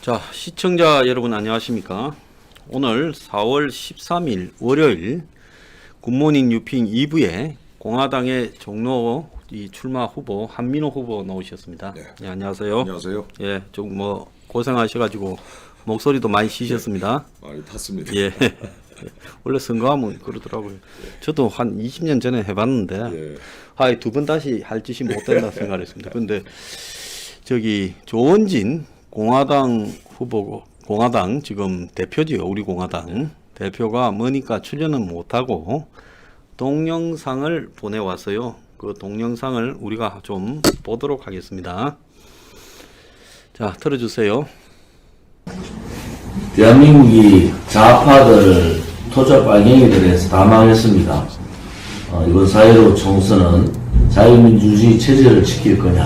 자, 시청자 여러분 안녕하십니까? 오늘 4월 13일 월요일 굿모닝 뉴핑 2부에 공화당의 종로 이 출마 후보 한민호 후보 나오셨습니다. 네. 예, 안녕하세요. 안녕하세요. 예, 좀 뭐 고생하셔가지고 목소리도 많이 쉬셨습니다. 많이 탔습니다. 예. 원래 선거하면 그러더라고요. 저도 한 20년 전에 해봤는데, 예. 아이 두 번 다시 할 짓이 못 된다 생각했습니다. 근데 저기 조원진 공화당 후보고, 공화당 지금 대표지요. 우리 공화당 대표가 뭐니까 출연은 못하고 동영상을 보내왔어요. 그 동영상을 우리가 좀 보도록 하겠습니다. 자, 틀어주세요. 대한민국이 좌파들, 토자 빨갱이들에서 다 망했습니다. 이번 4.15 총선은 자유민주주의 체제를 지킬 거냐,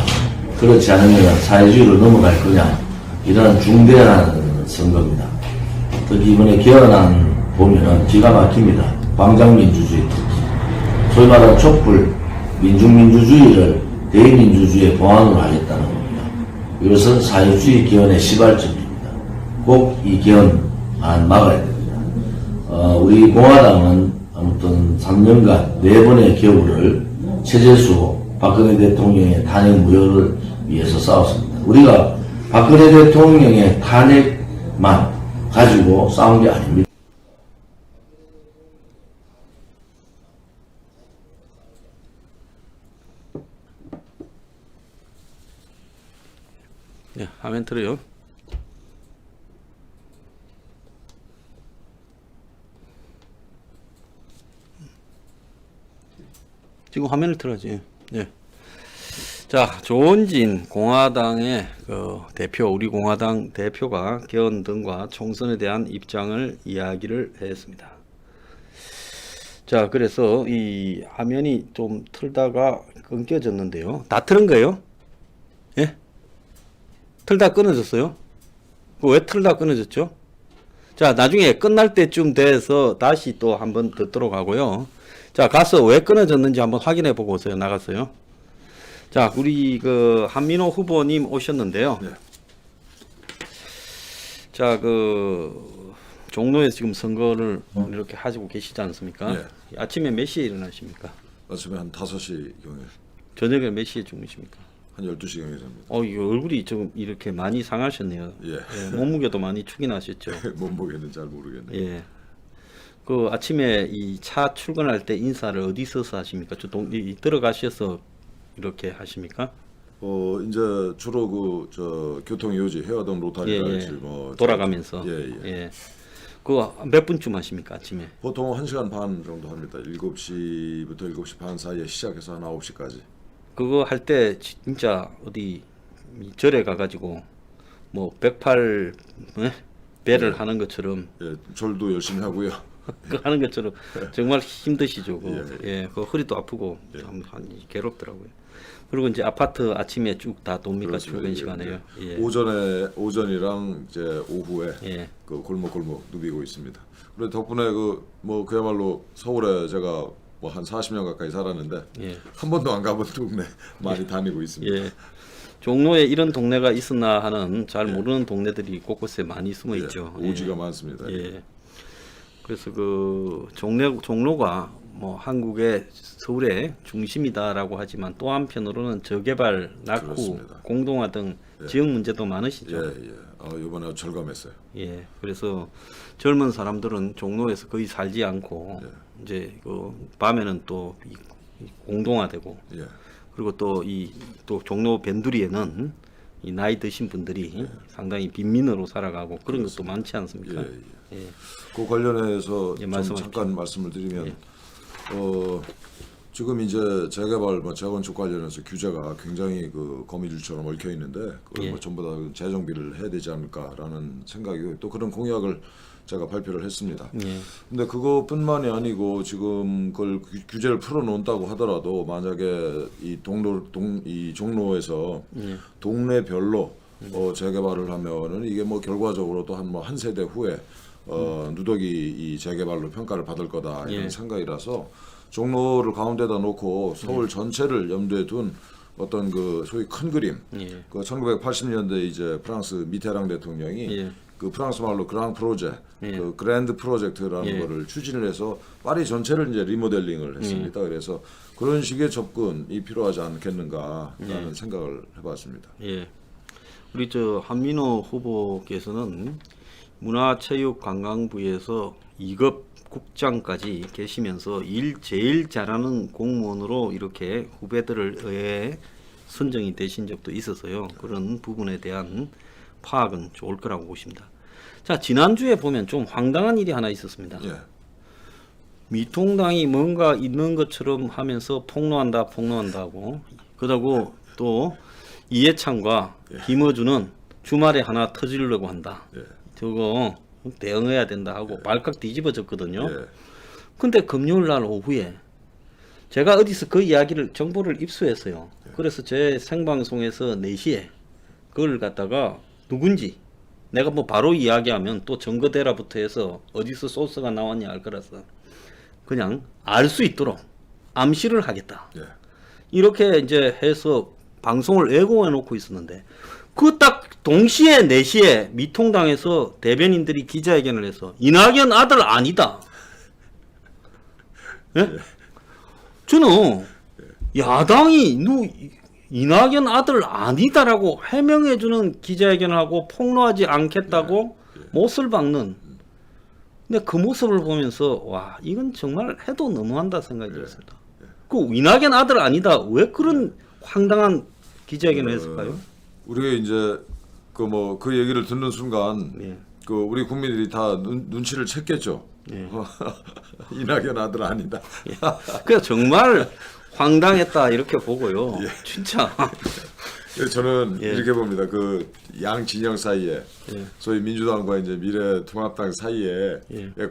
그렇지 않으면 사회주의로 넘어갈 거냐, 이런 중대한 선거입니다. 특히 이번에 개헌안 보면은 기가 막힙니다. 광장민주주의 특히. 소위 말하는 촛불, 민중민주주의를 대의민주주의의 보완으로 하겠다는 겁니다. 이것은 사회주의 개헌의 시발점입니다. 꼭 이 개헌안 막아야 됩니다. 우리 공화당은 아무튼 3년간 4번의 겨울을 최재수 박근혜 대통령의 탄핵 무효를 위해서 싸웠습니다. 우리가 박근혜 대통령의 탄핵만 가지고 싸운 게 아닙니다. 예, 화면 틀어요. 지금 화면을 틀어야지. 예. 자, 조원진 공화당의 그 대표, 우리 공화당 대표가 개헌 등과 총선에 대한 입장을 이야기를 했습니다. 자, 그래서 이 화면이 좀 틀다가 끊겨졌는데요. 다 틀은 거예요? 예? 틀다 끊어졌어요? 왜 틀다 끊어졌죠? 자, 나중에 끝날 때쯤 돼서 다시 또 한번 듣도록 하고요. 자, 가서 왜 끊어졌는지 한번 확인해 보고 오세요. 나갔어요. 자, 우리 그 한민호 후보님 오셨는데요. 네. 자, 그 종로에서 지금 선거를 이렇게 하시고 계시지 않습니까? 네. 아침에 몇 시에 일어나십니까? 아침에 한 5시 경에, 저녁에 몇 시에 주무십니까? 한 12시 경에 됩니다. 이거 얼굴이 좀 이렇게 많이 상하셨네요. 예. 예, 몸무게도 많이 축이나셨죠. 몸무게는 잘 모르겠네요. 예. 그 아침에 이 차 출근할 때 인사를 어디서 하십니까? 들어가셔서 이렇게 하십니까? 이제 주로 저 교통요지 해화동 로타리까지 뭐 돌아가면서. 예. 그거 몇 분쯤 하십니까? 아침에? 보통 1시간 반 정도 합니다. 7시부터 7시 반 사이에 시작해서 한 9시까지. 그거 할 때 진짜 어디 절에 가가지고 뭐 108 배를 하는 것처럼 예, 절도 열심히 하고요. 그 하는 것처럼 정말 힘드시죠. 예. 그 허리도 아프고 참 괴롭더라고요. 그리고 이제 아파트 아침에 쭉 다 돕니까? 그렇습니다. 출근 시간에요. 예. 오전이랑 이제 오후에 예. 그 골목 누비고 있습니다. 그래 덕분에 그야말로 서울에 제가 뭐 한 40년 가까이 살았는데 예. 한 번도 안 가본 동네 많이 다니고 있습니다. 예. 종로에 이런 동네가 있었나 하는 잘 모르는 동네들이 곳곳에 많이 숨어 있죠. 오지가 많습니다. 예. 그래서 그 종로가 뭐 한국의 서울의 중심이다라고 하지만 또 한편으로는 저개발, 낙후, 그렇습니다. 공동화 등 지역 문제도 많으시죠. 예. 이번에 절감했어요. 예. 그래서 젊은 사람들은 종로에서 거의 살지 않고 이제 그 밤에는 또 공동화되고 예. 그리고 또 종로 변두리에는 이 나이 드신 분들이 상당히 빈민으로 살아가고 그런 것도 많지 않습니까? 예. 그 관련해서 예, 좀 말씀하십시오. 잠깐 말씀을 드리면 지금 이제 재개발, 재건축 관련해서 규제가 굉장히 그 거미줄처럼 얽혀 있는데 그걸 전부 다 재정비를 해야 되지 않을까라는 생각이고 또 그런 공약을 제가 발표를 했습니다. 근데 그것뿐만이 아니고 지금 그걸 규제를 풀어놓는다고 하더라도 만약에 이 종로에서 동네별로 재개발을 하면은 이게 뭐 결과적으로 또 한 세대 후에 누더기 이 재개발로 평가를 받을 거다 이런 생각이라서 종로를 가운데다 놓고 서울 전체를 염두에 둔 어떤 그 소위 큰 그림, 예. 그 1980년대 이제 프랑스 미테랑 대통령이 예. 그 프랑스 말로 그랑 프로제, 예. 그 그랜드 프로젝트라는 예. 거를 추진을 해서 파리 전체를 이제 리모델링을 했습니다. 그래서 그런 식의 접근이 필요하지 않겠는가라는 생각을 해봤습니다. 예. 우리 저 한민호 후보께서는 문화체육관광부에서 2급 국장까지 계시면서 일 제일 잘하는 공무원으로 이렇게 후배들을 의해 선정이 되신 적도 있어서요. 그런 부분에 대한 파악은 좋을 거라고 보십니다. 자, 지난주에 보면 좀 황당한 일이 하나 있었습니다. 예, 미통당이 뭔가 있는 것처럼 하면서 폭로한다고 그러고 또 이해찬과 김어준은 주말에 하나 터지려고 한다. 예, 저거 대응해야 된다 하고 발칵 뒤집어졌거든요. 예, 근데 금요일 날 오후에 제가 어디서 그 이야기를 정보를 입수했어요. 그래서 제 생방송에서 4시에 그걸 갖다가 누군지 내가 뭐 바로 이야기하면 또 증거대라부터 해서 어디서 소스가 나왔냐 알 거라서 그냥 알 수 있도록 암시를 하겠다. 예. 이렇게 이제 해서 방송을 예고해 놓고 있었는데 그 딱 동시에 4시에 미통당에서 대변인들이 기자회견을 해서 이낙연 아들 아니다. 예? 저는 야당이 이낙연 아들 아니다라고 해명해주는 기자회견을 하고 폭로하지 않겠다고 못을 박는. 근데 그 모습을 보면서 와 이건 정말 해도 너무한다 생각이 들었습니다. 그 이낙연 아들 아니다 왜 그런 황당한 기자회견을 했을까요? 우리가 이제 그 얘기를 듣는 순간 예. 그 우리 국민들이 다 눈치를 챘겠죠. 예. 이낙연 아들 아니다. 그래서 정말 황당했다 이렇게 보고요. 진짜 저는 예. 이렇게 봅니다. 그 양 진영 사이에 소위 민주당과 이제 미래통합당 사이에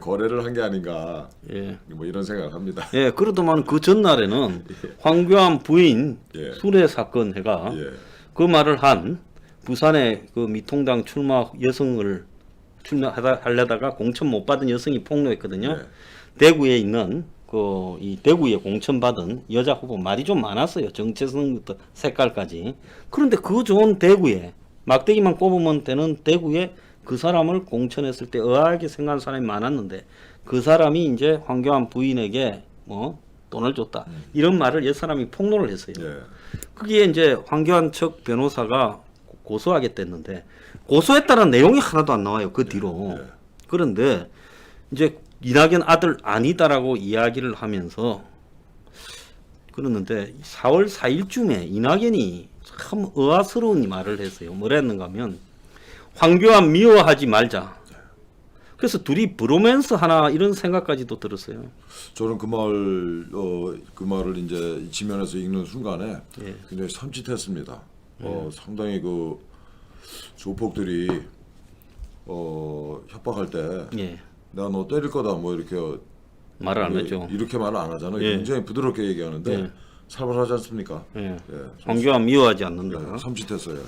거래를 한 게 아닌가. 예. 뭐 이런 생각을 합니다. 예, 그러더만 그 전날에는 황교안 부인 예. 수뢰 사건 해가 예. 그 말을 한 부산에 그 미통당 출마 여성을 출마하려다가 공천 못 받은 여성이 폭로했거든요. 예. 대구에 있는 이 대구에 공천받은 여자 후보 말이 좀 많았어요. 정체성부터 색깔까지. 그런데 그 좋은 대구에 막대기만 꼽으면 되는 대구에 그 사람을 공천했을 때 의아하게 생각하는 사람이 많았는데 그 사람이 이제 황교안 부인에게 뭐 돈을 줬다. 이런 말을 옛 사람이 폭로를 했어요. 예. 그게 이제 황교안 측 변호사가 고소하겠댔는데 고소했다는 내용이 하나도 안 나와요. 그 뒤로. 그런데 이제 이낙연 아들 아니다라고 이야기를 하면서 그러는데 4월 4일쯤에 이낙연이 참 의아스러운 말을 했어요. 뭐라 했는가 하면 황교안 미워하지 말자. 그래서 둘이 브로맨스 하나 이런 생각까지도 들었어요. 저는 그 말을 이제 지면에서 읽는 순간에 굉장히 섬찟했습니다. 상당히 그 조폭들이 협박할 때 예. 내가 너 때릴 거다 뭐 이렇게 말을 안 했죠. 이렇게 말을 안 하잖아요. 예. 굉장히 부드럽게 얘기하는데 예. 살벌하지 않습니까? 예. 예. 황교안 미워하지 않는다. 섬찟했어요.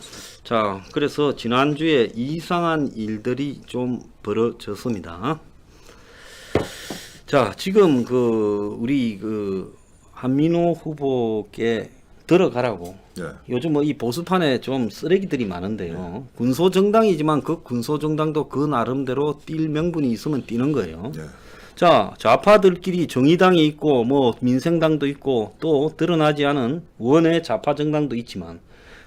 자, 그래서 지난주에 이상한 일들이 좀 벌어졌습니다. 자, 지금 우리 한민호 후보께 들어가라고. 예. 요즘 뭐 이 보수판에 좀 쓰레기들이 많은데요. 군소 정당이지만 그 군소 정당도 그 나름대로 뛸 명분이 있으면 뛰는 거예요. 예. 자, 좌파들끼리 정의당이 있고 뭐 민생당도 있고 또 드러나지 않은 원외 좌파 정당도 있지만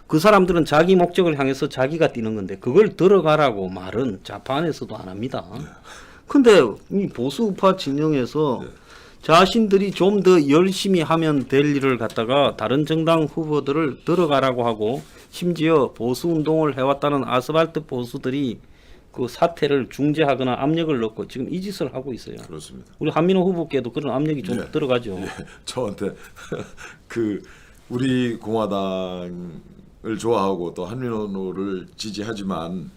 그 사람들은 자기 목적을 향해서 자기가 뛰는 건데 그걸 들어가라고 말은 좌파 안에서도 안 합니다. 근데 이 보수 우파 진영에서 자신들이 좀 더 열심히 하면 될 일을 갖다가 다른 정당 후보들을 들어가라고 하고 심지어 보수 운동을 해왔다는 아스팔트 보수들이 그 사태를 중재하거나 압력을 넣고 지금 이 짓을 하고 있어요. 그렇습니다. 우리 한민호 후보께도 그런 압력이 좀 예. 들어가죠. 예. 저한테 우리 공화당을 좋아하고 또 한민호를 지지하지만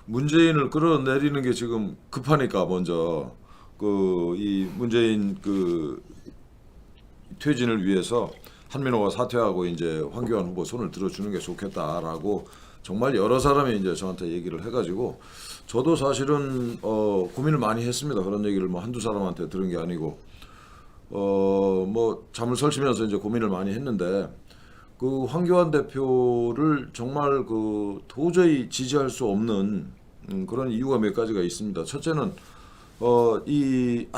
문재인을 끌어내리는 게 지금 급하니까 먼저 이 문재인 퇴진을 위해서 한민호가 사퇴하고 이제 황교안 후보 손을 들어주는 게 좋겠다라고 정말 여러 사람이 이제 저한테 얘기를 해가지고 저도 사실은 고민을 많이 했습니다. 그런 얘기를 뭐 한두 사람한테 들은 게 아니고 뭐 잠을 설치면서 이제 고민을 많이 했는데 그 황교안 대표를 정말 그 도저히 지지할 수 없는 그런 이유가 몇 가지가 있습니다. 첫째는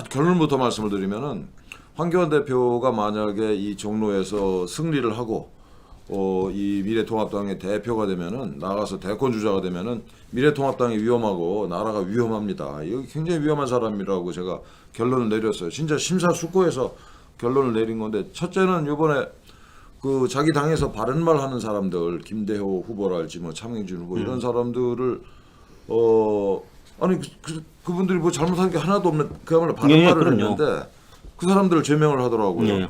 결론부터 말씀을 드리면은 황교안 대표가 만약에 이 종로에서 승리를 하고 이 미래통합당의 대표가 되면은 나가서 대권 주자가 되면은 미래통합당이 위험하고 나라가 위험합니다. 이거 굉장히 위험한 사람이라고 제가 결론을 내렸어요. 진짜 심사숙고해서 결론을 내린 건데 첫째는 이번에 그 자기 당에서 바른 말 하는 사람들 김대호 후보랄지 뭐 차명진 후보 이런 사람들을 아니 그분들이 뭐 잘못한 게 하나도 없는 그야말로 바른 말을 그럼요. 했는데 그 사람들을 제명을 하더라고요. 예.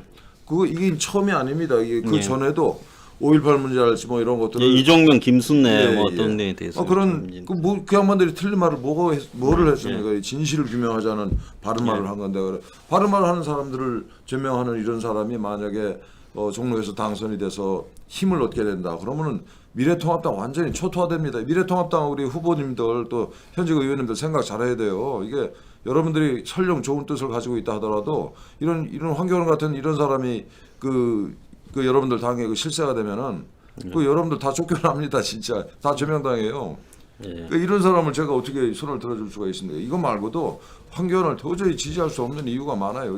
이게 처음이 아닙니다. 이게 그 전에도 5.18 문제랄지 뭐 이런 것들을 이종명, 김순례 예, 뭐 예. 어떤 데에 대해서 그런 그 양반들이 틀린 말을 뭐를 했습니까? 진실을 규명하자는 바른 말을 한 건데 바른 말을 하는 사람들을 제명하는 이런 사람이 만약에 종로에서 당선이 돼서 힘을 얻게 된다. 그러면은 미래통합당 완전히 초토화됩니다. 미래통합당 우리 후보님들 또 현직 의원님들 생각 잘해야 돼요. 이게 여러분들이 설령 좋은 뜻을 가지고 있다 하더라도 이런 황교안 같은 이런 사람이 그 여러분들 당에 그 실세가 되면은 그 여러분들 다 쫓겨납니다. 진짜 다 제명당해요. 그러니까 이런 사람을 제가 어떻게 손을 들어줄 수가 있습니까? 이거 말고도 황교안을 도저히 지지할 수 없는 이유가 많아요.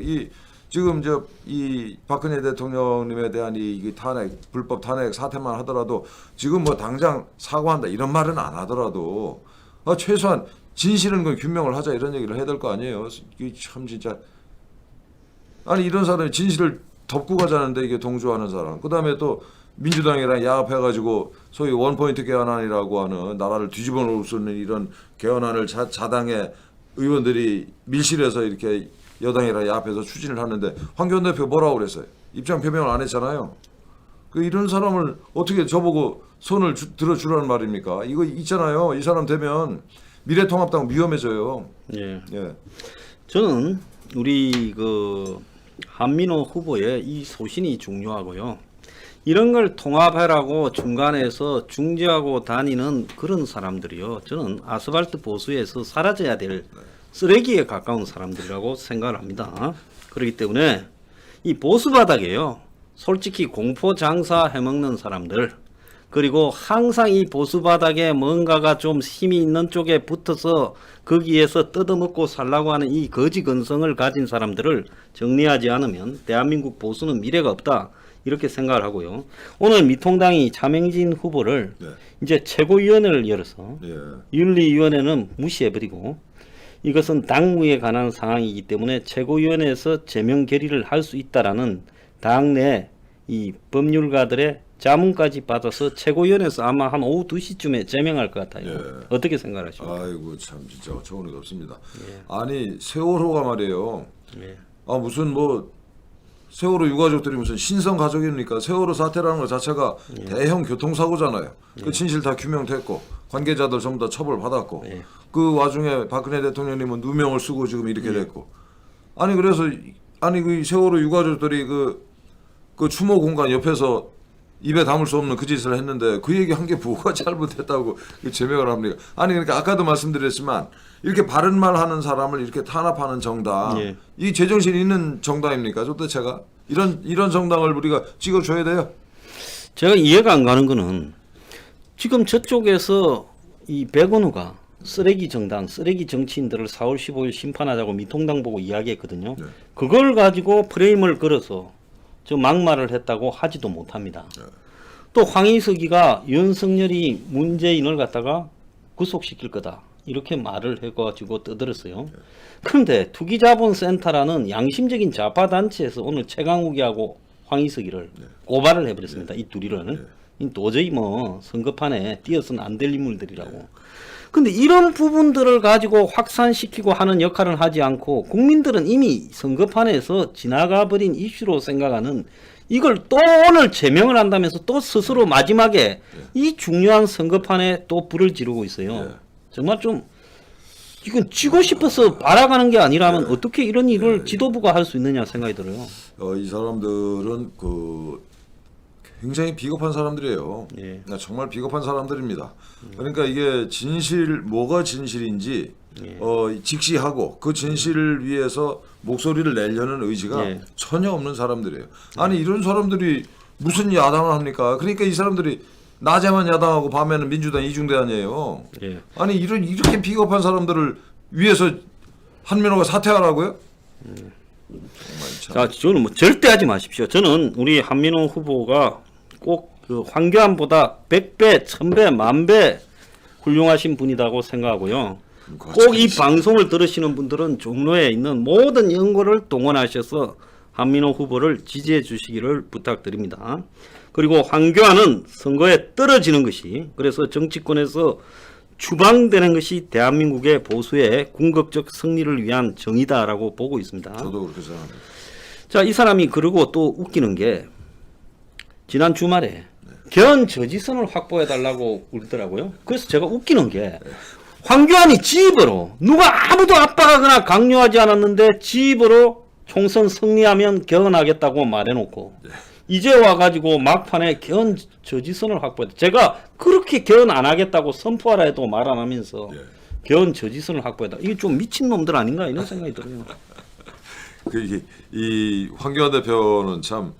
지금 이 박근혜 대통령님에 대한 이 탄핵 불법 탄핵 사태만 하더라도 지금 뭐 당장 사과한다 이런 말은 안 하더라도 최소한 진실은 그 규명을 하자 이런 얘기를 해야 될 거 아니에요. 이게 참 진짜 아니 이런 사람이 진실을 덮고 가자는데 이게 동조하는 사람. 그다음에 또 민주당이랑 야합해가지고 소위 원포인트 개헌안이라고 하는 나라를 뒤집어 놓을 수 있는 이런 개헌안을 자당의 의원들이 밀실에서 이렇게 여당이랑 야합해서 추진을 하는데 황교안 대표 뭐라고 그랬어요? 입장 표명을 안 했잖아요. 이런 사람을 어떻게 저보고 손을 들어주라는 말입니까? 이거 있잖아요. 이 사람 되면 미래통합당 위험해져요. 예. 예. 저는 우리 그 한민호 후보의 이 소신이 중요하고요. 이런 걸 통합하라고 중간에서 중재하고 다니는 그런 사람들이요. 저는 아스팔트 보수에서 사라져야 될 쓰레기에 가까운 사람들이라고 생각을 합니다. 그렇기 때문에 이 보수 바닥에요. 솔직히 공포 장사 해먹는 사람들 그리고 항상 이 보수 바닥에 뭔가가 좀 힘이 있는 쪽에 붙어서 거기에서 뜯어먹고 살라고 하는 이 거지 근성을 가진 사람들을 정리하지 않으면 대한민국 보수는 미래가 없다. 이렇게 생각을 하고요. 오늘 미통당이 차명진 후보를 이제 최고위원회를 열어서 윤리위원회는 무시해버리고 이것은 당무에 관한 상황이기 때문에 최고위원회에서 제명 결의를 할 수 있다라는 당내 이 법률가들의 자문까지 받아서 최고위원회에서 아마 한 오후 2시쯤에 제명할 것 같아요. 어떻게 생각하십니까? 아이고 참 진짜 어처구니가 없습니다. 아니 세월호가 말이에요. 무슨 뭐 세월호 유가족들이 무슨 신성 가족입니까? 세월호 사태라는 것 자체가 대형 교통사고잖아요. 그 진실 다 규명됐고 관계자들 전부 다 처벌받았고 그 와중에 박근혜 대통령님은 누명을 쓰고 지금 이렇게 됐고 아니 그래서 그 세월호 유가족들이 그 추모 공간 옆에서 입에 담을 수 없는 그 짓을 했는데 그 얘기 한 게 뭐가 잘못했다고 제명을 합니까? 아니 그러니까 아까도 말씀드렸지만 이렇게 바른 말 하는 사람을 이렇게 탄압하는 정당 이 제정신 있는 정당입니까? 도대체가 이런 정당을 우리가 찍어줘야 돼요? 제가 이해가 안 가는 거는 지금 저쪽에서 이 백원우가 쓰레기 정당, 쓰레기 정치인들을 4월 15일 심판하자고 미통당 보고 이야기했거든요. 그걸 가지고 프레임을 걸어서 저 막말을 했다고 하지도 못합니다. 또 황희석이가 윤석열이 문재인을 갖다가 구속시킬 거다 이렇게 말을 해가지고 떠들었어요. 그런데 투기자본센터라는 양심적인 좌파 단체에서 오늘 최강욱이하고 황희석이를 고발을 해버렸습니다. 이 둘이를 도저히 뭐 선거판에 띄어서는 안 될 인물들이라고. 근데 이런 부분들을 가지고 확산시키고 하는 역할을 하지 않고 국민들은 이미 선거판에서 지나가 버린 이슈로 생각하는 이걸 또 오늘 제명을 한다면서 또 스스로 마지막에 이 중요한 선거판에 또 불을 지르고 있어요. 정말 좀 이건 쥐고 싶어서 발악하는 게 아니라면 어떻게 이런 일을 지도부가 할 수 있느냐 생각이 들어요. 이 사람들은 굉장히 비겁한 사람들이에요. 정말 비겁한 사람들입니다. 그러니까 이게 뭐가 진실인지 직시하고 그 진실을 위해서 목소리를 내려는 의지가 전혀 없는 사람들이에요. 아니 이런 사람들이 무슨 야당을 합니까? 그러니까 이 사람들이 낮에만 야당하고 밤에는 민주당 이중대 아니에요. 예. 아니 이렇게 비겁한 사람들을 위해서 한민호가 사퇴하라고요? 정말 참. 자, 저는 뭐 절대 하지 마십시오. 저는 우리 한민호 후보가 꼭 그 황교안보다 100배, 1000배, 10,000배 훌륭하신 분이라고 생각하고요. 꼭 이 방송을 들으시는 분들은 종로에 있는 모든 연고를 동원하셔서 한민호 후보를 지지해 주시기를 부탁드립니다. 그리고 황교안은 선거에 떨어지는 것이, 그래서 정치권에서 추방되는 것이 대한민국의 보수의 궁극적 승리를 위한 정의다라고 보고 있습니다. 저도 그렇게 생각합니다. 자, 이 사람이 그러고 또 웃기는 게 지난 주말에 견 저지선을 확보해 달라고 울더라고요. 그래서 제가 웃기는 게 황교안이 지 입으로, 누가 아무도 압박하거나 강요하지 않았는데 지 입으로 총선 승리하면 견하겠다고 말해놓고 이제 와가지고 막판에 견 저지선을 확보했다. 제가 그렇게 견 안 하겠다고 선포하라 해도 말 안 하면서 견 저지선을 확보했다. 이게 좀 미친 놈들 아닌가 이런 생각이 들어요. 이 황교안 대표는 참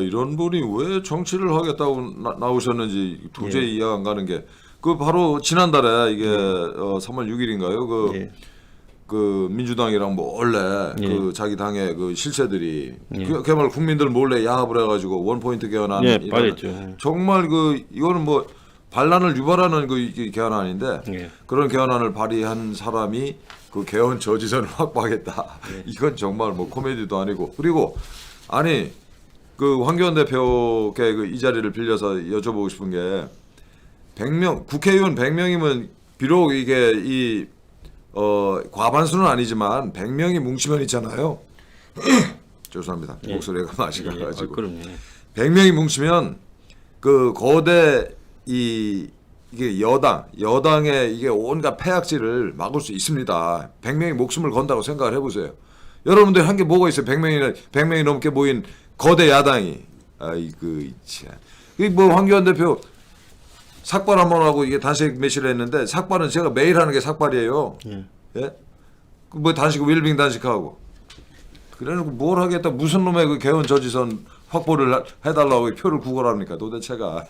이런 분이 왜 정치를 하겠다고 나오셨는지 도저히 이해가 안 가는 게, 그 바로 지난달에 이게 3월 6일인가요? 그 민주당이랑 뭐 원래 그 자기 당의 그 실세들이 그야말로 국민들 몰래 야합을 해가지고 원포인트 개헌안, 빠졌죠. 정말 이거는 뭐 반란을 유발하는 그 개헌안인데 그런 개헌안을 발의한 사람이 그 개헌 저지선을 확보하겠다. 이건 정말 뭐 코미디도 아니고. 그리고 아니 그 황교안 대표께 이 자리를 빌려서 여쭤보고 싶은 게, 100명 국회의원 100명이면 비록 이게 과반수는 아니지만 100명이 뭉치면 있잖아요. 죄송합니다. 목소리가 맛이 가가지고. 그럼요. 100명이 뭉치면 그 거대 이게 여당의 이게 온갖 폐악질을 막을 수 있습니다. 100명이 목숨을 건다고 생각을 해보세요. 여러분들 한 게 뭐가 있어요? 100명이 넘게 모인 거대 야당이. 아이고 참. 뭐 황교안 대표 삭발 한번 하고 이게 단식 매실을 했는데, 삭발은 제가 매일 하는 게 삭발이에요. 예? 뭐 단식 웰빙 단식하고. 그래놓고 뭘 하겠다, 무슨 놈의 그 개헌 저지선 확보를 해달라고 표를 구걸합니까 도대체가.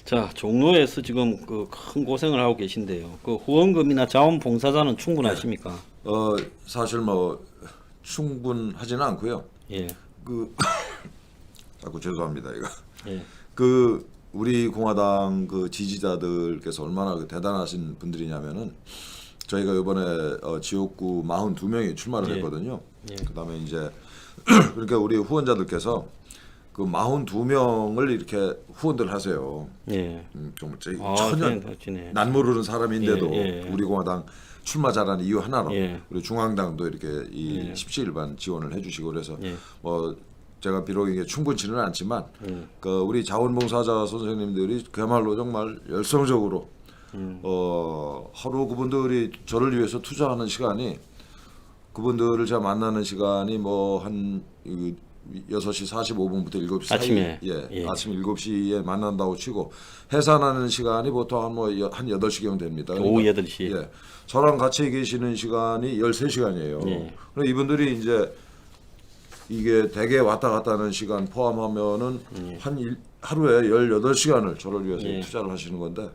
자, 종로에서 지금 그 큰 고생을 하고 계신데요. 그 후원금이나 자원봉사자는 충분하십니까? 사실 뭐 충분하지는 않고요. 예. 자꾸 죄송합니다 이거. 예. 우리 공화당 그 지지자들께서 얼마나 대단하신 분들이냐면은, 저희가 이번에 지역구 42명이 출마를 했거든요. 그다음에 이제 그러니까 우리 후원자들께서 그 42명을 이렇게 후원들 하세요. 정말 천연 난 모르는 사람인데도 우리 공화당 출마 잘하는 이유 하나로 우리 중앙당도 이렇게 이 십시일반 지원을 해주시고, 그래서 뭐 제가 비록 이게 충분치는 않지만 그 우리 자원봉사자 선생님들이 그야말로 정말 열성적으로 하루 그분들이 저를 위해서 투자하는 시간이, 그분들을 제가 만나는 시간이 뭐 한 6시 45분부터 7시 사이, 아침에 아침 7시에 만난다고 치고 해산하는 시간이 보통 한 8시경 됩니다. 그러니까, 오후 8시. 저랑 같이 계시는 시간이 13시간이에요. 그럼 이분들이 이제 이게 대개 왔다 갔다 하는 시간 포함하면은 하루에 18시간을 저를 위해서 투자를 하시는 건데,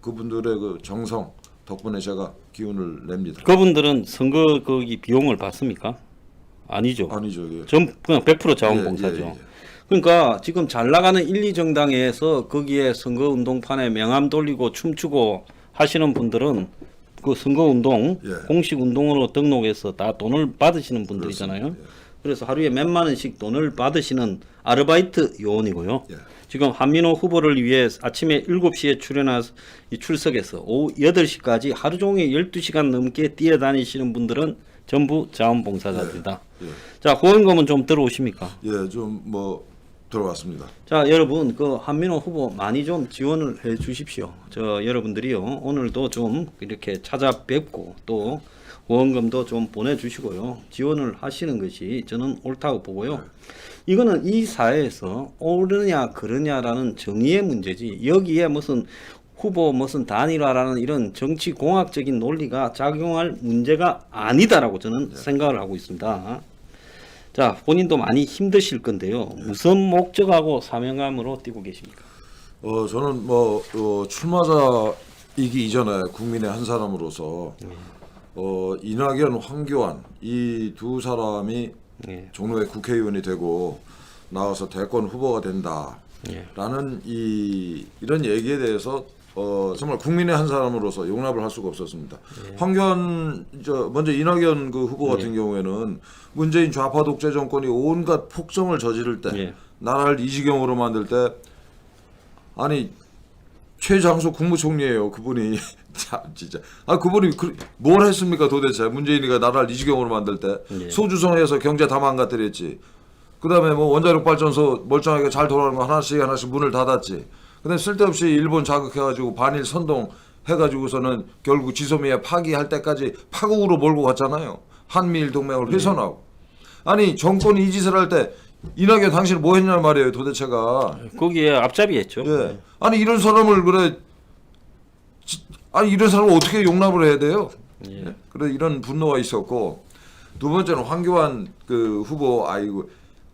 그분들의 그 정성 덕분에 제가 기운을 냅니다. 그분들은 선거 거기 비용을 받습니까? 아니죠. 전 그냥 100% 자원봉사죠. 그러니까 지금 잘 나가는 1, 2정당에서 거기에 선거운동판에 명함 돌리고 춤추고 하시는 분들은 그 선거운동 공식 운동으로 등록해서 다 돈을 받으시는 분들이잖아요. 그래서 하루에 몇만 원씩 돈을 받으시는 아르바이트 요원이고요. 지금 한민호 후보를 위해 아침에 7시에 출석해서 오후 8시까지 하루 종일 12시간 넘게 뛰어다니시는 분들은 전부 자원봉사자입니다. 자, 후원금은 좀 들어오십니까? 좀 뭐 들어왔습니다. 자, 여러분 그 한민호 후보 많이 좀 지원을 해 주십시오. 여러분들이요 오늘도 좀 이렇게 찾아뵙고 또 후원금도 좀 보내주시고요, 지원을 하시는 것이 저는 옳다고 보고요. 이거는 이 사회에서 옳으냐 그르냐라는 정의의 문제지, 여기에 무슨 후보 무슨 단일화라는 이런 정치 공학적인 논리가 작용할 문제가 아니다라고 저는 생각을 하고 있습니다. 자, 본인도 많이 힘드실 건데요. 무슨 목적하고 사명감으로 뛰고 계십니까? 저는 뭐 출마자이기 이전에 국민의 한 사람으로서 이낙연, 황교안 이 두 사람이 예. 종로의 국회의원이 되고 나와서 대권 후보가 된다라는 예. 이런 얘기에 대해서 정말 국민의 한 사람으로서 용납을 할 수가 없었습니다. 황교안 먼저 이낙연 그 후보 같은 경우에는 문재인 좌파 독재 정권이 온갖 폭정을 저지를 때 예. 나라를 이 지경으로 만들 때 아니 최장수 국무총리예요 그분이 참 진짜 그분이 뭘 했습니까 도대체 문재인이가 나라를 이 지경으로 만들 때 예. 소주성에서 경제 다 망가뜨렸지. 그다음에 뭐 원자력 발전소 멀쩡하게 잘 돌아가는 거 하나씩 문을 닫았지. 근데 쓸데없이 일본 자극해가지고 반일 선동 해가지고서는 결국 지소미아 파기할 때까지 파국으로 몰고 갔잖아요. 한미일 동맹을 훼손하고. 아니 정권이 이 짓을 할 때 이낙연 당신은 뭐 했냐 말이에요 도대체가. 거기에 앞잡이했죠. 예. 아니 이런 사람을 아니 이런 사람을 어떻게 용납을 해야 돼요? 예. 그래 이런 분노가 있었고 두 번째는 황교안 그 후보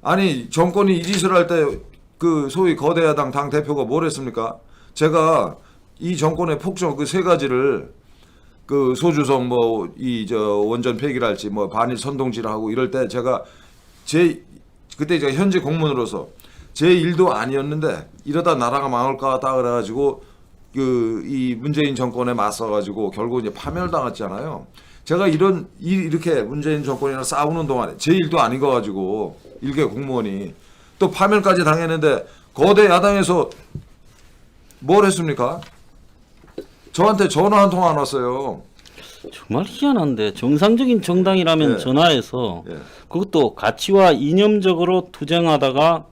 아니 정권이 이 짓을 할 때 그 소위 거대 야당 당 대표가 뭘 했습니까? 제가 이 정권의 폭정 그 세 가지를 그 소주성 뭐 원전 폐기랄지 뭐 반일 선동질하고 이럴 때 제가 그때 제가 현재 공무원으로서 제 일도 아니었는데 이러다 나라가 망할 것 같다 그래가지고 이 문재인 정권에 맞서가지고 결국 이제 파면을 당했잖아요. 제가 이렇게 문재인 정권이랑 싸우는 동안에 제 일도 아닌 거 가지고 일개 공무원이 또 파면까지 당했는데 거대 야당에서 뭘 했습니까? 저한테 전화 한 통 안 왔어요. 정말 희한한데 정상적인 정당이라면 예. 전화해서 예. 그것도 가치와 이념적으로 투쟁하다가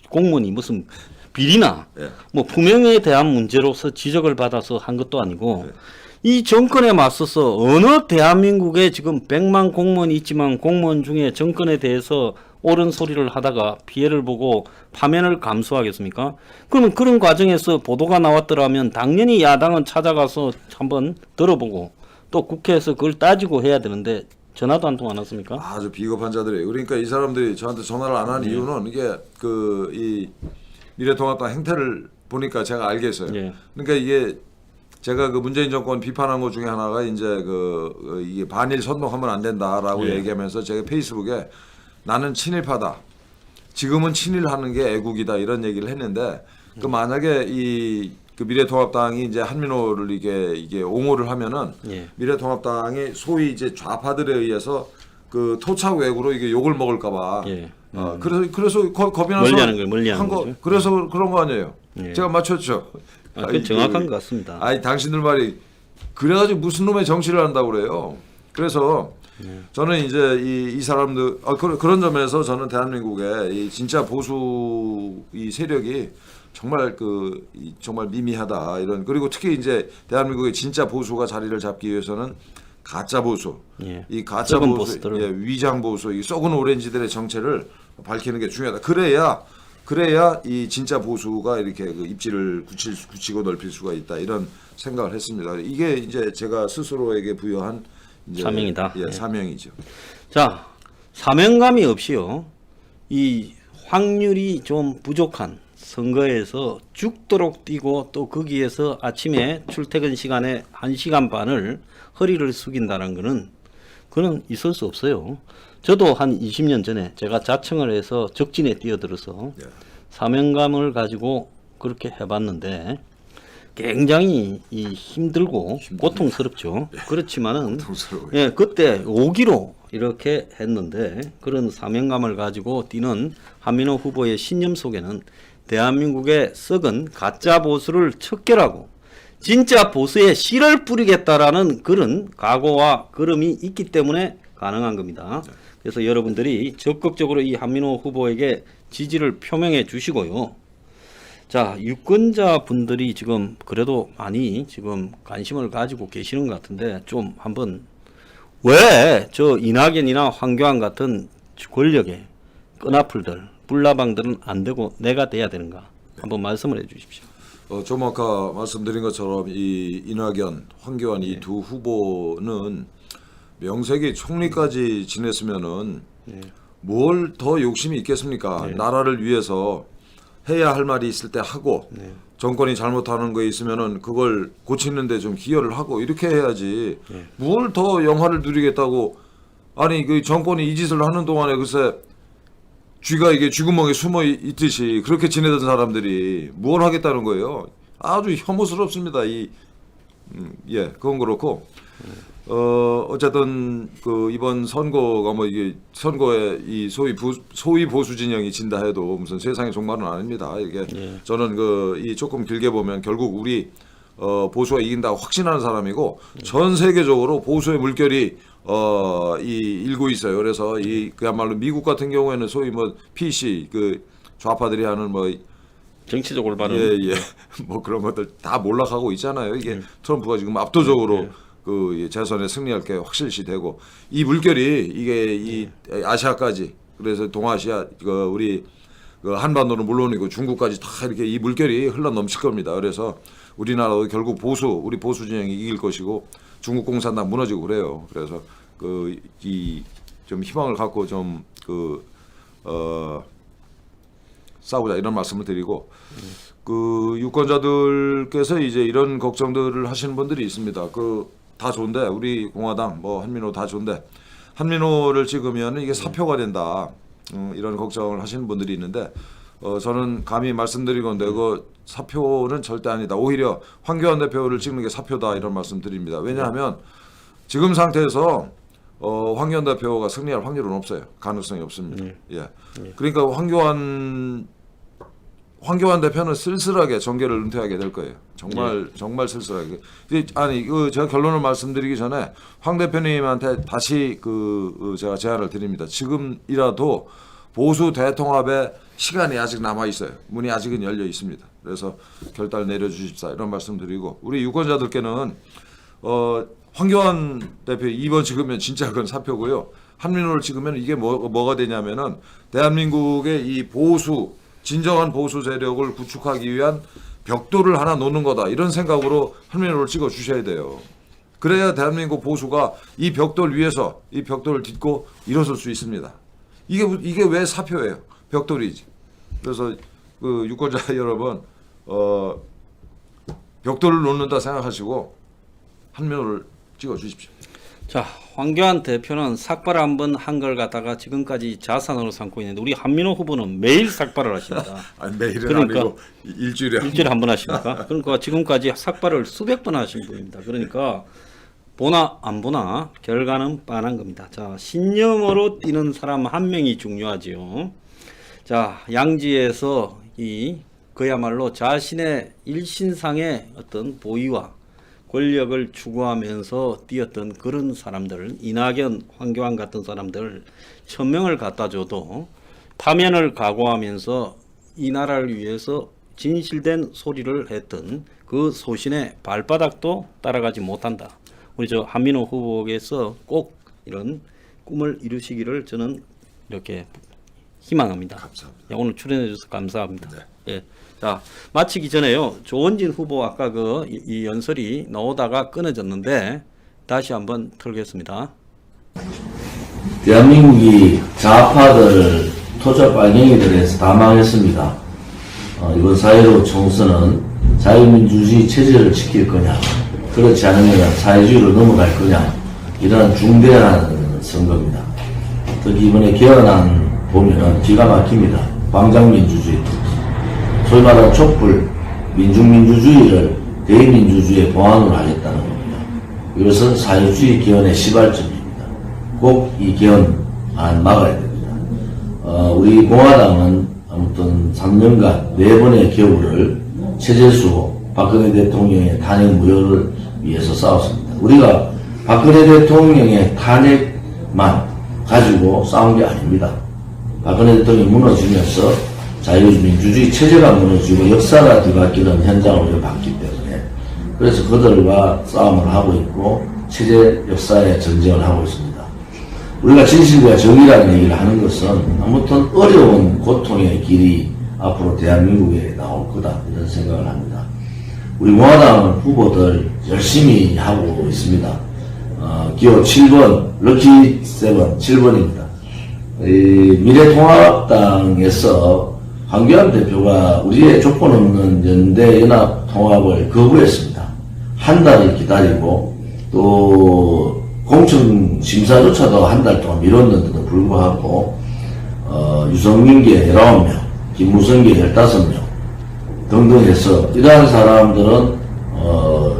공무원이 무슨 비리나 예. 뭐 품행에 대한 문제로서 지적을 받아서 한 것도 아니고 이 정권에 맞서서 어느 대한민국에 지금 100만 공무원이 있지만 공무원 중에 정권에 대해서 옳은 소리를 하다가 피해를 보고 파면을 감수하겠습니까? 그러면 그런 과정에서 보도가 나왔더라면 당연히 야당은 찾아가서 한번 들어보고 또 국회에서 그걸 따지고 해야 되는데 전화도 한 통 안 왔습니까? 아주 비겁한 자들이에요. 그러니까 이 사람들이 저한테 전화를 안 한 이유는 이게 이 미래통합당 행태를 보니까 제가 알겠어요. 예. 그러니까 이게 제가 그 문재인 정권 비판한 것 중에 하나가 이제 이게 반일 선동하면 안 된다라고 예. 얘기하면서 제가 페이스북에 나는 친일파다. 지금은 친일하는 게 애국이다 이런 얘기를 했는데 그 만약에 그 미래통합당이 이제 한민호를 이게 옹호를 하면은 예. 미래통합당이 소위 이제 좌파들에 의해서 그 토착 외구로 이게 욕을 먹을까봐. 예. 그래서 겁이 나서 멀리하는 걸 멀리하는 한 거. 거죠. 그래서 그런 거 아니에요. 예. 제가 맞췄죠. 그 정확한 것 같습니다. 아니 당신들 말이 그래가지고 무슨 놈의 정치를 한다고 그래요. 그래서 저는 이제 이 사람들 그런 점에서 저는 대한민국의 이 진짜 보수 이 세력이 정말 정말 미미하다 이런. 그리고 특히 이제 대한민국의 진짜 보수가 자리를 잡기 위해서는 가짜 보수, 예. 이 가짜 썩은 보수, 보수들을. 위장 보수, 이 썩은 오렌지들의 정체를 밝히는 게 중요하다. 그래야 이 진짜 보수가 이렇게 입지를 굳히고 넓힐 수가 있다 이런 생각을 했습니다. 이게 이제 제가 스스로에게 부여한 이제 사명이다. 예. 사명이죠. 자, 사명감이 없이요. 이 확률이 좀 부족한 선거에서 죽도록 뛰고 또 거기에서 아침에 출퇴근 시간에 1시간 반을 허리를 숙인다는 거는 그는 있을 수 없어요. 저도 한 20년 전에 제가 자청을 해서 적진에 뛰어들어서 예. 사명감을 가지고 그렇게 해봤는데 굉장히 힘들고 고통스럽죠. 그렇지만은 고통스러워요. 예, 그때 5기로 이렇게 했는데 그런 사명감을 가지고 뛰는 한민호 후보의 신념 속에는 대한민국의 썩은 가짜 보수를 척결하고 진짜 보수에 씨를 뿌리겠다라는 그런 각오와 걸음이 있기 때문에 가능한 겁니다. 그래서 여러분들이 적극적으로 이 한민호 후보에게 지지를 표명해 주시고요. 자, 유권자 분들이 지금 그래도 많이 지금 관심을 가지고 계시는 것 같은데 좀 한번 왜 저 이낙연이나 황교안 같은 권력의 끈아풀들, 뿔나방들은 안 되고 내가 돼야 되는가? 한번 말씀을 해 주십시오. 좀 아까 말씀드린 것처럼 이 이낙연, 황교안 이 두 후보는 명색이 총리까지 지냈으면은 뭘 더 욕심이 있겠습니까? 나라를 위해서 해야 할 말이 있을 때 하고 정권이 잘못하는 거 있으면은 그걸 고치는데 좀 기여를 하고 이렇게 해야지. 뭘 더 영화를 누리겠다고. 아니 그 정권이 이 짓을 하는 동안에 글쎄 쥐가 이게 쥐구멍에 숨어 있듯이 그렇게 지내던 사람들이 뭘 하겠다는 거예요. 아주 혐오스럽습니다. 예, 그건 그렇고. 어쨌든 그 이번 선거가 뭐 이게 선거에 이 소위 보수 진영이 진다 해도 무슨 세상의 종말은 아닙니다. 이게 저는 이 조금 길게 보면 결국 우리 보수가 이긴다고 확신하는 사람이고 전 세계적으로 보수의 물결이 일고 있어요. 그래서 그야말로 미국 같은 경우에는 소위 뭐 PC 그 좌파들이 하는 뭐 정치적으로 바른 뭐 그런 것들 다 몰락하고 있잖아요. 이게 트럼프가 지금 압도적으로 그 재선에 승리할 게 확실시 되고 이 물결이 이게 이 아시아까지 그래서 동아시아 우리 그 한반도는 물론이고 중국까지 다 이렇게 이 물결이 흘러 넘칠 겁니다. 그래서 우리나라도 결국 우리 보수 진영이 이길 것이고 중국 공산당 무너지고 그래요. 그래서 좀 희망을 갖고 좀 싸우자 이런 말씀을 드리고 그 유권자들께서 이제 이런 걱정들을 하시는 분들이 있습니다. 다 좋은데 우리 공화당 뭐 한민호 다 좋은데 한민호를 찍으면 이게 사표가 된다. 이런 걱정을 하시는 분들이 있는데 저는 감히 말씀드리건데 그 사표는 절대 아니다. 오히려 황교안 대표를 찍는 게 사표다 이런 말씀드립니다. 왜냐하면 지금 상태에서 황교안 대표가 승리할 확률은 없어요. 가능성이 없습니다. 예. 그러니까 황교안 대표는 쓸쓸하게 정계를 은퇴하게 될 거예요. 정말 쓸쓸하게. 아니 제가 결론을 말씀드리기 전에 황 대표님한테 다시 제가 제안을 드립니다. 지금이라도 보수 대통합의 시간이 아직 남아 있어요. 문이 아직은 열려 있습니다. 그래서 결단을 내려주십사 이런 말씀드리고 우리 유권자들께는 황교안 대표 2번 찍으면 진짜 그건 사표고요. 한민호를 찍으면 이게 뭐가 되냐면은 대한민국의 이 진정한 보수 세력을 구축하기 위한 벽돌을 하나 놓는 거다. 이런 생각으로 한민호를 찍어 주셔야 돼요. 그래야 대한민국 보수가 이 벽돌 위에서 이 벽돌을 딛고 일어설 수 있습니다. 이게 왜 사표예요? 벽돌이지. 그래서 유권자 여러분 벽돌을 놓는다 생각하시고 한민호를 찍어 주십시오. 자, 황교안 대표는 삭발 한번 한 걸 갖다가 지금까지 자산으로 삼고 있는데 우리 한민호 후보는 매일 삭발을 하십니다. 아니, 매일은 그러니까 아니고 일주일에 한 번 하십니까? 그러니까 지금까지 삭발을 수백 번 하신 분입니다. 그러니까 보나 안 보나 결과는 뻔한 겁니다. 자, 신념으로 뛰는 사람 한 명이 중요하지요. 자, 양지에서 그야말로 자신의 일신상의 어떤 보위와 권력을 추구하면서 뛰었던 그런 사람들, 이낙연, 황교안 같은 사람들 1000명을 갖다 줘도 파면을 각오하면서 이 나라를 위해서 진실된 소리를 했던 그 소신의 발바닥도 따라가지 못한다. 우리 한민호 후보께서 꼭 이런 꿈을 이루시기를 저는 이렇게 희망합니다. 감사합니다. 예, 오늘 출연해 주셔서 감사합니다. 네. 예. 자, 마치기 전에요. 조원진 후보 아까 이 연설이 나오다가 끊어졌는데 다시 한번 틀겠습니다. 대한민국이 좌파들, 토자 빨갱이들에서 다 망했습니다. 이번 4.15 총선은 자유민주주의 체제를 지킬 거냐, 그렇지 않으면 사회주의로 넘어갈 거냐, 이런 중대한 선거입니다. 특히 이번에 개헌안 보면은 기가 막힙니다. 광장민주주의, 소위 말하는 촛불, 민중민주주의를 대의민주주의의 보완으로 하겠다는 겁니다. 이것은 사회주의 개헌의 시발점입니다. 꼭 이 개헌안 막아야 됩니다. 우리 공화당은 아무튼 3년간 4번의 겨울을 체제수 박근혜 대통령의 탄핵 무효를 위해서 싸웠습니다. 우리가 박근혜 대통령의 탄핵만 가지고 싸운 게 아닙니다. 박근혜 대통령이 무너지면서 자유민주주의 체제가 무너지고 역사가 뒤바뀌는 현장으로 봤기 때문에 그래서 그들과 싸움을 하고 있고 체제 역사의 전쟁을 하고 있습니다. 우리가 진실과 정의라는 얘기를 하는 것은 아무튼 어려운 고통의 길이 앞으로 대한민국에 나올 거다 이런 생각을 합니다. 우리 공화당 후보들 열심히 하고 있습니다. 기호 7번 럭키 7 7번입니다. 이 미래통합당에서 황교안 대표가 우리의 조건 없는 연대 연합 통합을 거부했습니다. 한 달을 기다리고 또 공청 심사조차도 한 달 동안 미뤘는데도 불구하고 유성민계 19명, 김무성계 15명 등등 해서 이러한 사람들은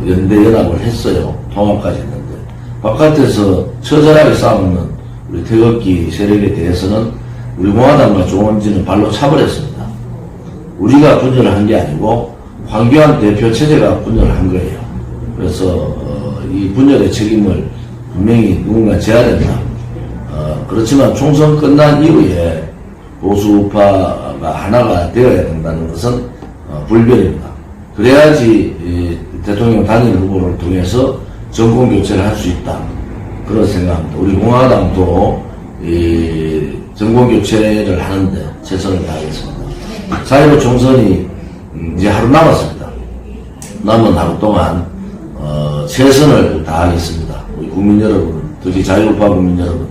연대 연합을 했어요. 통합까지 했는데 바깥에서 처절하게 싸우는 우리 태극기 세력에 대해서는 우리 공화당과 조원진은 발로 차버렸습니다. 우리가 분열을 한 게 아니고 황교안 대표 체제가 분열을 한 거예요. 그래서 이 분열의 책임을 분명히 누군가 져야 된다. 그렇지만 총선 끝난 이후에 보수 우파가 하나가 되어야 된다는 것은 불변입니다. 그래야지 대통령 단일 후보를 통해서 정권 교체를 할 수 있다. 그런 생각합니다. 우리 공화당도 이 정권 교체를 하는데 최선을 다하겠습니다. 4.15 총선이 이제 하루 남았습니다. 남은 하루 동안 최선을 다하겠습니다. 우리 국민 여러분, 특히 자유우파 국민 여러분,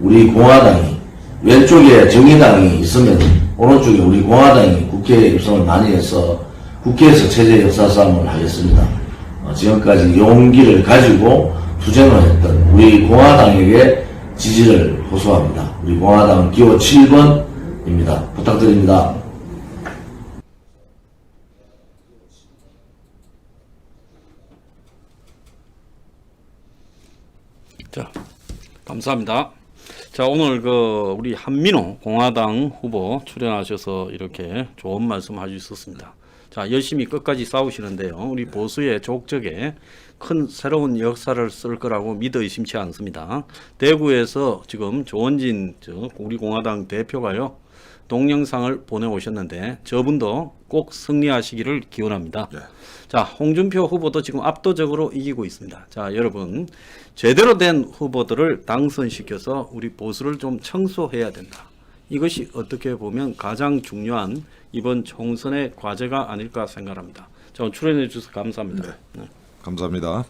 우리 공화당이 왼쪽에 정의당이 있으면 오른쪽에 우리 공화당이 국회에 입성을 많이 해서 국회에서 체제 역사 싸움을 하겠습니다. 지금까지 용기를 가지고 투쟁을 했던 우리 공화당에게 지지를 호소합니다. 우리 공화당 기호 7번입니다. 부탁드립니다. 자, 감사합니다. 자, 오늘 우리 한민호 공화당 후보 출연하셔서 이렇게 좋은 말씀 해주셨습니다. 자, 열심히 끝까지 싸우시는데요. 우리 보수의 족적에 큰 새로운 역사를 쓸 거라고 믿어 의심치 않습니다. 대구에서 지금 조원진 우리 공화당 대표가요, 동영상을 보내오셨는데 저분도 꼭 승리하시기를 기원합니다. 네. 자, 홍준표 후보도 지금 압도적으로 이기고 있습니다. 자, 여러분 제대로 된 후보들을 당선시켜서 우리 보수를 좀 청소해야 된다. 이것이 어떻게 보면 가장 중요한 이번 총선의 과제가 아닐까 생각합니다. 자, 출연해 주셔서 감사합니다. 네. 감사합니다.